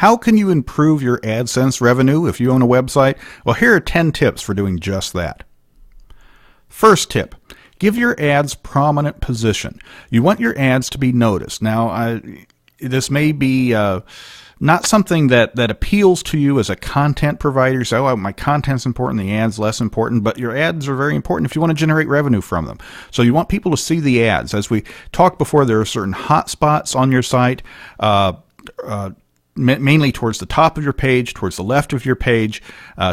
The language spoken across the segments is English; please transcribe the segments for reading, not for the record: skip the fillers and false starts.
How can you improve your AdSense revenue if you own a website? Well, here are 10 tips for doing just that. First tip, give your ads prominent position. You want your ads to be noticed. Now, this may be not something that appeals to you as a content provider. So, oh, my content's important, the ad's less important, but your ads are very important if you want to generate revenue from them. So you want people to see the ads. As we talked before, there are certain hot spots on your site, mainly towards the top of your page, towards the left of your page.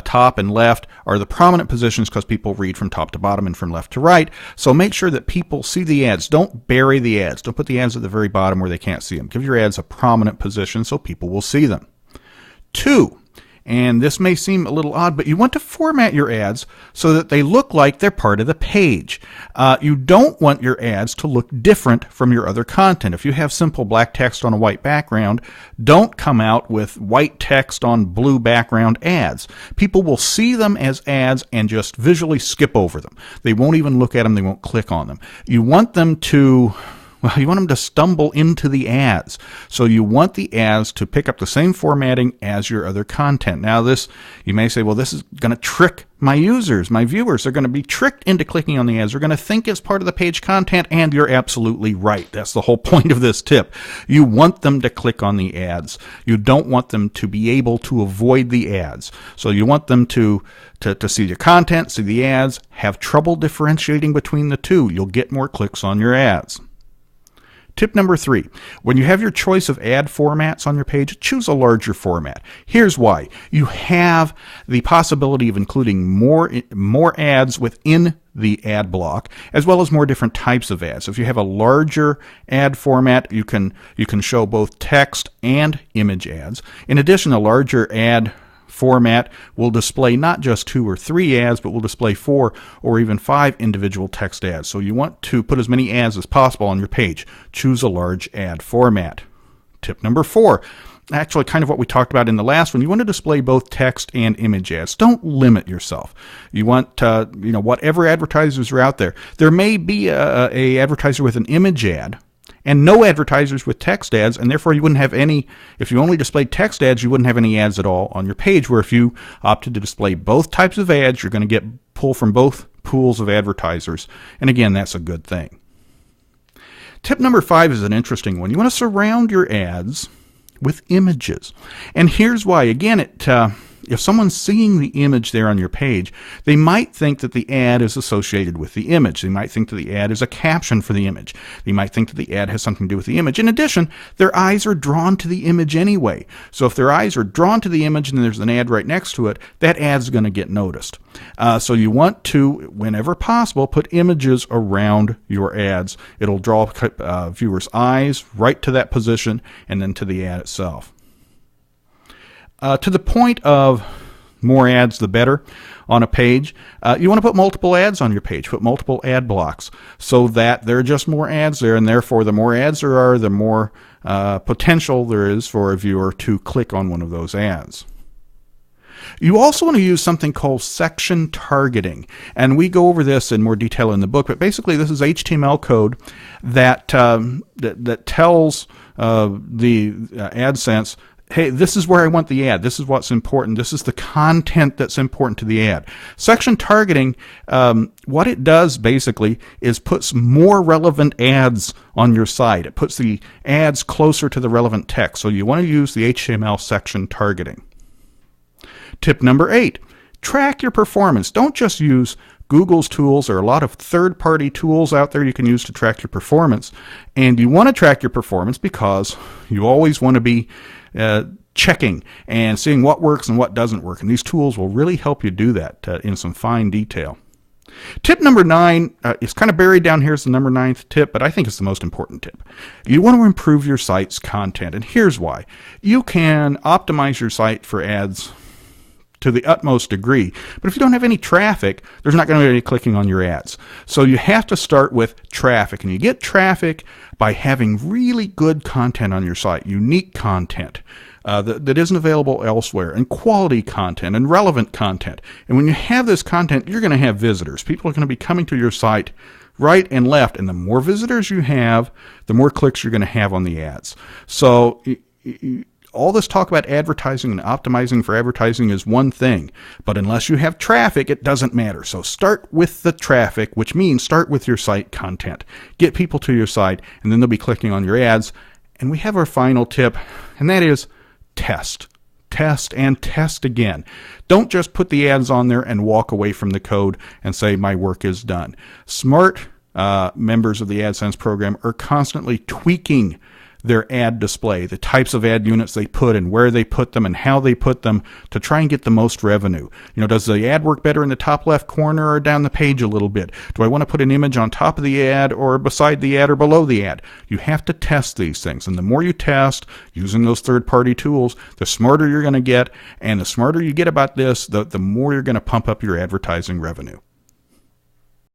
Top and left are the prominent positions because people read from top to bottom and from left to right. So make sure that people see the ads. Don't bury the ads. Don't put the ads at the very bottom where they can't see them. Give your ads a prominent position so people will see them. 2, and this may seem a little odd, but you want to format your ads so that they look like they're part of the page. You don't want your ads to look different from your other content. If you have simple black text on a white background, don't come out with white text on blue background ads. People will see them as ads and just visually skip over them. They won't even look at them. They won't click on them. You want them to stumble into the ads. So you want the ads to pick up the same formatting as your other content. Now this, you may say, well, this is going to trick my users, my viewers. They're going to be tricked into clicking on the ads. They're going to think it's part of the page content, and you're absolutely right. That's the whole point of this tip. You want them to click on the ads. You don't want them to be able to avoid the ads. So you want them to see your content, see the ads, have trouble differentiating between the two. You'll get more clicks on your ads. Tip number 3, when you have your choice of ad formats on your page, choose a larger format. Here's why. You have the possibility of including more ads within the ad block, as well as more different types of ads. So if you have a larger ad format, you can show both text and image ads. In addition, a larger ad format will display not just 2 or 3 ads, but will display 4 or even 5 individual text ads. So you want to put as many ads as possible on your page. Choose a large ad format. Tip number 4, actually kind of what we talked about in the last one. You want to display both text and image ads. Don't limit yourself. You want whatever advertisers are out there. There may be a advertiser with an image ad and no advertisers with text ads, and therefore you wouldn't have any. If you only displayed text ads, you wouldn't have any ads at all on your page, where if you opted to display both types of ads, you're going to get pull from both pools of advertisers. And again, that's a good thing. Tip number 5 is an interesting one. You want to surround your ads with images. And here's why. Again, if someone's seeing the image there on your page, they might think that the ad is associated with the image. They might think that the ad is a caption for the image. They might think that the ad has something to do with the image. In addition, their eyes are drawn to the image anyway. So if their eyes are drawn to the image and there's an ad right next to it, that ad's going to get noticed. So you want to, whenever possible, put images around your ads. It'll draw viewers' eyes right to that position and then to the ad itself. To the point of more ads, the better on a page. You want to put multiple ads on your page, put multiple ad blocks so that there are just more ads there, and therefore the more ads there are, the more potential there is for a viewer to click on one of those ads. You also want to use something called section targeting, and we go over this in more detail in the book, but basically this is HTML code that tells the AdSense, hey, this is where I want the ad. This is what's important. This is the content that's important to the ad. Section targeting, what it does basically is puts more relevant ads on your site. It puts the ads closer to the relevant text. So you want to use the HTML section targeting. Tip number 8, track your performance. Don't just use Google's tools. There are a lot of third-party tools out there you can use to track your performance. And you want to track your performance because you always want to be checking and seeing what works and what doesn't work. And these tools will really help you do that in some fine detail. Tip number 9 is kind of buried down here as the number 9th tip, but I think it's the most important tip. You want to improve your site's content, and here's why. You can optimize your site for ads to the utmost degree, but if you don't have any traffic, there's not going to be any clicking on your ads. So you have to start with traffic, and you get traffic by having really good content on your site, unique content that isn't available elsewhere, and quality content and relevant content. And when you have this content, you're going to have visitors. People are going to be coming to your site right and left, and the more visitors you have, the more clicks you're going to have on the ads. So all this talk about advertising and optimizing for advertising is one thing, but unless you have traffic, it doesn't matter. So start with the traffic, which means start with your site content. Get people to your site, and then they'll be clicking on your ads. And we have our final tip, and that is test. Test and test again. Don't just put the ads on there and walk away from the code and say, my work is done. Smart members of the AdSense program are constantly tweaking their ad display, the types of ad units they put and where they put them and how they put them to try and get the most revenue. Does the ad work better in the top left corner or down the page a little bit? Do I want to put an image on top of the ad or beside the ad or below the ad? You have to test these things. And the more you test using those third-party tools, the smarter you're going to get. And the smarter you get about this, the more you're going to pump up your advertising revenue.